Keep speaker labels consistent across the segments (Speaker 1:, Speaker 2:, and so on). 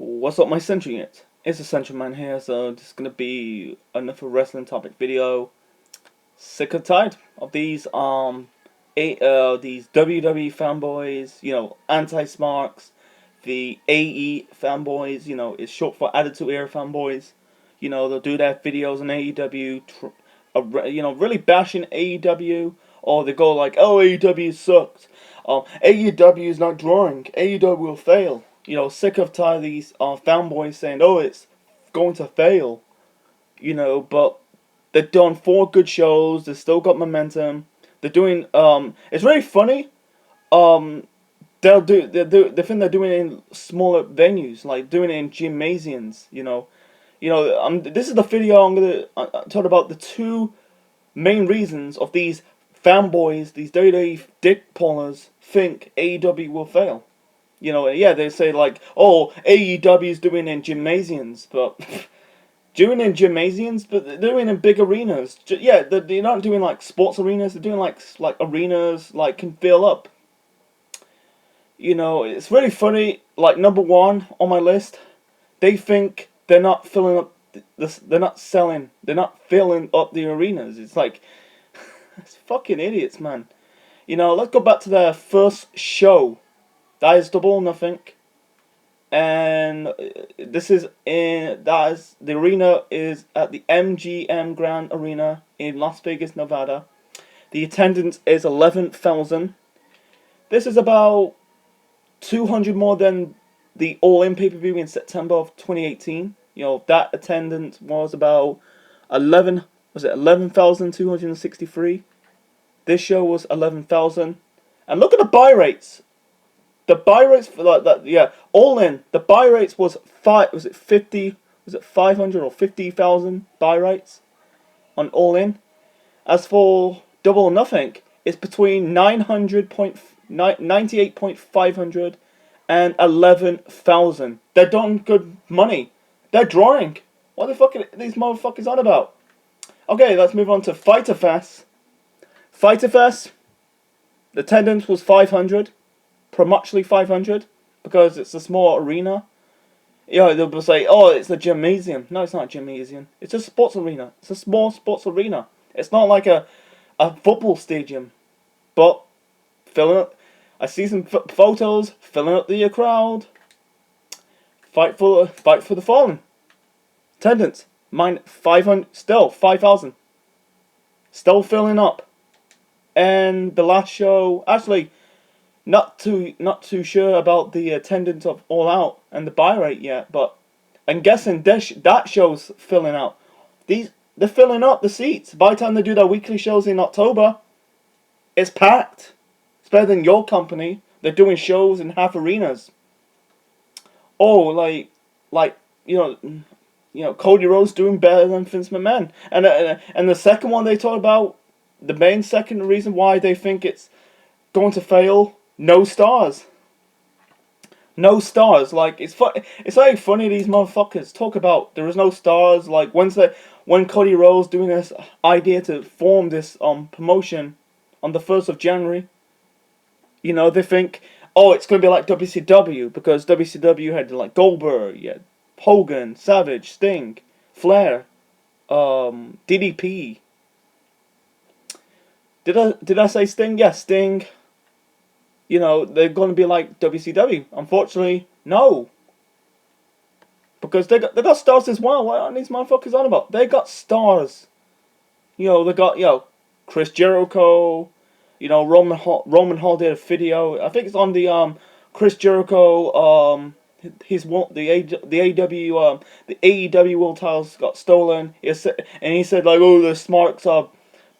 Speaker 1: What's up, my Central Unit? It's the Central Man here, so this is gonna be another wrestling topic video. Sick and tired of these WWE fanboys, anti smarks, the AE fanboys, it's short for Attitude Era fanboys. They'll do their videos on AEW, really bashing AEW, or they go like, "Oh, AEW sucks. AEW is not drawing. AEW will fail." Sick of tired of these fanboys saying, "Oh, it's going to fail." But they've done 4 good shows. They've still got momentum. They're doing. It's very funny. Um, they think they're doing it in smaller venues, like doing it in gymnasiums. This is the video I'm gonna talk about the 2 main reasons of these fanboys, these dirty dick pullers, think AEW will fail. They say like, "Oh, AEW is doing in gymnasiums," but doing in gymnasiums, but they're doing in big arenas. They're not doing like sports arenas. They're doing like arenas like can fill up. It's really funny. Like number 1 on my list, they think they're not filling up. They're not selling. They're not filling up the arenas. It's like, it's fucking idiots, man. Let's go back to their first show. That is Double or Nothing, and the arena is at the MGM Grand Arena in Las Vegas, Nevada. The attendance is 11,000. This is about 200 more than the All In pay-per-view in September of 2018. That attendance was about 11,263. This show was 11,000, and look at the buy rates. The buy rates for that, All In. The buy rates was 50? Was it 500 or 50,000 buy rates on All In? As for Double or Nothing, it's between 98,500 and 11,000. They're doing good money. They're drawing. What the fuck are these motherfuckers on about? Okay, let's move on to Fyter Fest. Fyter Fest, the attendance was 500. Muchly 500, because it's a small arena. They'll say, "Oh, it's a gymnasium." No, it's not a gymnasium. It's a sports arena. It's a small sports arena. It's not like a football stadium. But filling up. I see some photos filling up the crowd. Fight for the fallen. Attendance -500, still 5,000. Still filling up. And the last show, actually, not too sure about the attendance of All Out and the buy rate yet, but I'm guessing that show's filling out. They're filling up the seats. By the time they do their weekly shows in October, it's packed. It's better than your company. They're doing shows in half arenas. Oh, like Cody Rhodes doing better than Vince McMahon. And the second one they talk about, the main second reason why they think it's going to fail. No stars. No stars. Like, it's very funny these motherfuckers talk about there is no stars. Like when Cody Rhodes doing this idea to form this promotion on the 1st of January, they think, oh, it's gonna be like WCW, because WCW had like Goldberg, Hogan, Savage, Sting, Flair, DDP. Did I say Sting? Yes, Sting. They're going to be like WCW. Unfortunately, no. Because they got stars as well. What are these motherfuckers on about? They got stars. They got, Chris Jericho. Roman Hall did a video. I think it's on the Chris Jericho. The AEW world titles got stolen. He said like, "Oh, the smarks are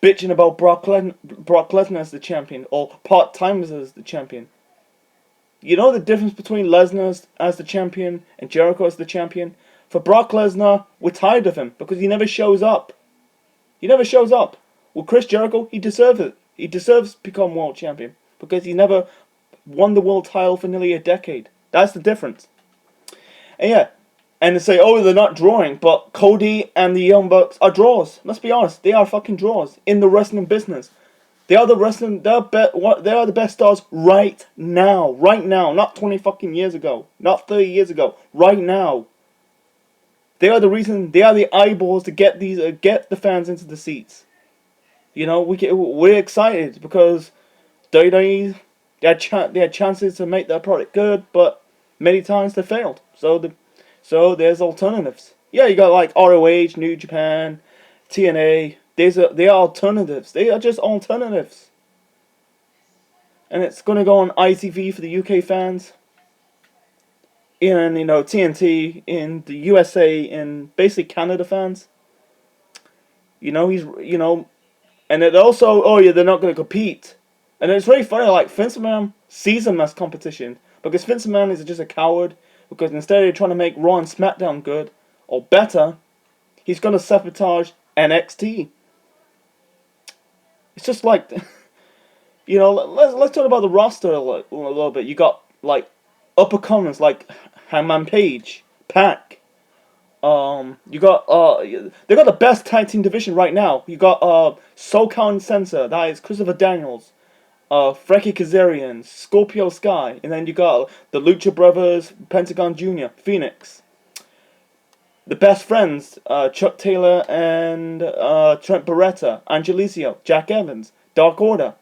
Speaker 1: bitching about Brock Lesnar as the champion, or part-timers as the champion." You know the difference between Lesnar as the champion and Jericho as the champion? For Brock Lesnar, we're tired of him because he never shows up. He never shows up. With Chris Jericho, he deserves it. He deserves to become world champion because he never won the world title for nearly a decade. That's the difference. And they say, "Oh, they're not drawing," but Cody and the Young Bucks are draws. Let's be honest, they are fucking draws in the wrestling business. They are the wrestling. They are the best stars right now. Right now, not 20 fucking years ago, not 30 years ago. Right now, they are the reason. They are the eyeballs to get get the fans into the seats. You know, we're excited because WWE they had chances to make their product good, but many times they failed. So there's alternatives. Yeah, you got like ROH, New Japan, TNA. They are alternatives. They are just alternatives. And it's gonna go on ITV for the UK fans. And TNT in the USA and basically Canada fans. And it also, oh yeah, they're not gonna compete. And it's really funny, like Vince McMahon sees them as competition because Vince McMahon is just a coward. Because instead of trying to make Raw and SmackDown good or better, he's gonna sabotage NXT. It's just like, let's talk about the roster a little bit. You got like uppercomers like Hangman Page, Pac. You got they got the best tag team division right now. You got SoCal and Censor, that is Christopher Daniels, Frankie Kazarian, Scorpio Sky, and then you got the Lucha Brothers, Pentagon Jr., Phoenix. The Best Friends, Chuck Taylor and Trent Beretta, Angelicio, Jack Evans, Dark Order.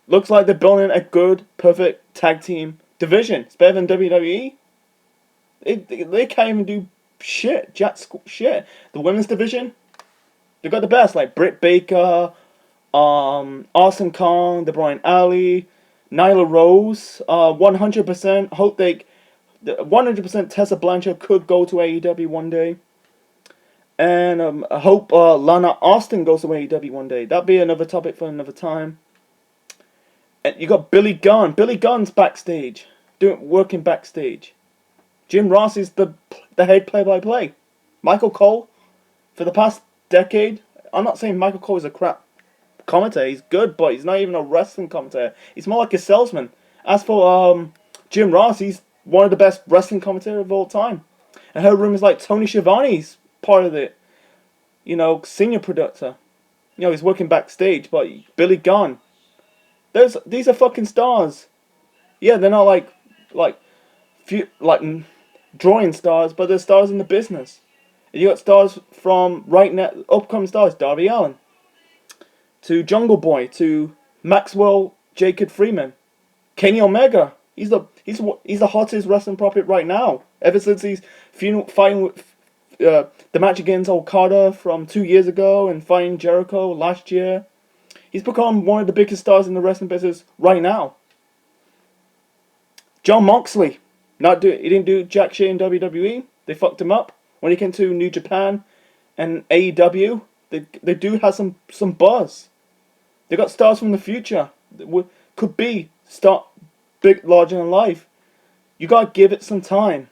Speaker 1: Looks like they're building a good, perfect tag team division. It's better than WWE. They can't even do shit. Shit. The women's division, they got the best, like Britt Baker, Awesome Kong, the Brian Alley, Nyla Rose. 100% hope 100% Tessa Blanchard could go to AEW one day. And I hope Lana Austin goes to AEW one day. That'd be another topic for another time. And you got Billy Gunn. Billy Gunn's backstage, working backstage. Jim Ross is the head play-by-play. Michael Cole, for the past decade, I'm not saying Michael Cole is a crap commentator. He's good, but he's not even a wrestling commentator. He's more like a salesman. As for Jim Ross, he's one of the best wrestling commentators of all time. I heard rumors like Tony Schiavone's part of it. Senior producer. He's working backstage, but Billy Gunn. These are fucking stars. Yeah, they're not like drawing stars, but they're stars in the business. And you got stars from right now, upcoming stars, Darby Allin, to Jungle Boy, to Maxwell Jacob Freeman, Kenny Omega. He's the hottest wrestling prospect right now. Ever since he's fighting with the match against Okada from 2 years ago and fighting Jericho last year, he's become one of the biggest stars in the wrestling business right now. Jon Moxley, he didn't do jack shit in WWE. They fucked him up when he came to New Japan and AEW. They do have some buzz. They got stars from the future that could be big, larger than life. You gotta give it some time.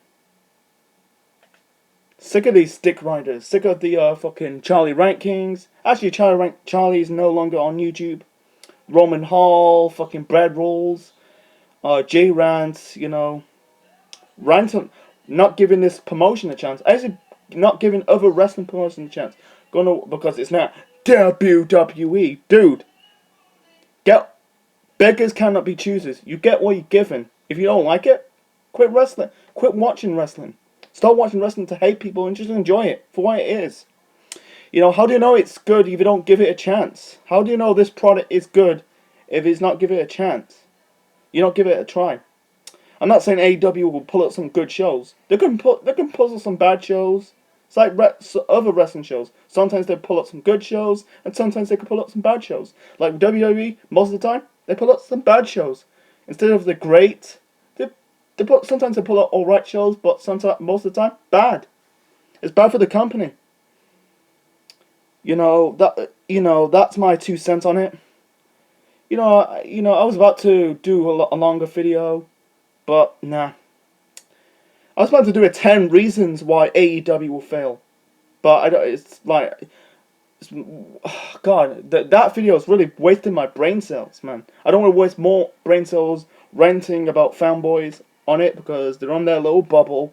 Speaker 1: Sick of these stick riders. Sick of the fucking Charlie Rankings. Actually, Charlie is no longer on YouTube. Roman Hall, fucking Brad Rolls, Jay Rant, Rant not giving this promotion a chance. Actually, not giving other wrestling promotions a chance. Because it's now WWE, dude. Beggars cannot be choosers. You get what you're given. If you don't like it, quit wrestling. Quit watching wrestling. Stop watching wrestling to hate people and just enjoy it for what it is. How do you know it's good if you don't give it a chance? How do you know this product is good if it's not give it a chance? You don't give it a try. I'm not saying AEW will pull up some good shows. They can pull up some bad shows. It's like other wrestling shows. Sometimes they pull up some good shows, and sometimes they can pull up some bad shows. Like WWE, most of the time, they pull up some bad shows. Instead of the great, sometimes they pull up alright shows, but most of the time, bad. It's bad for the company. That's my 2 cents on it. I was about to do a longer video, but nah. I was about to do a 10 reasons why AEW will fail, but God, that video is really wasting my brain cells, man. I don't want to waste more brain cells ranting about fanboys on it because they're on their little bubble,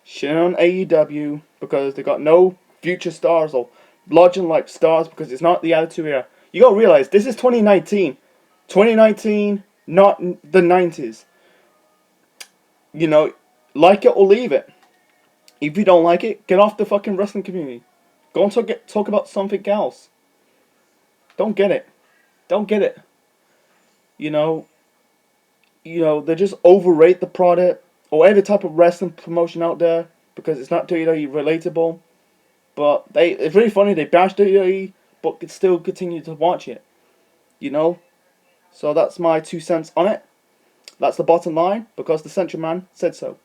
Speaker 1: shitting on AEW because they got no future stars or larger than life stars because it's not the Attitude Era. You gotta realize this is 2019. 2019, not the 90s. You know, like it or leave it. If you don't like it, get off the fucking wrestling community. Go and talk about something else. Don't get it. Don't get it. You know, they just overrate the product or every type of wrestling promotion out there because it's not WWE relatable. But it's really funny, they bash WWE, but could still continue to watch it. You know? So that's my 2 cents on it. That's the bottom line, because the Central Man said so.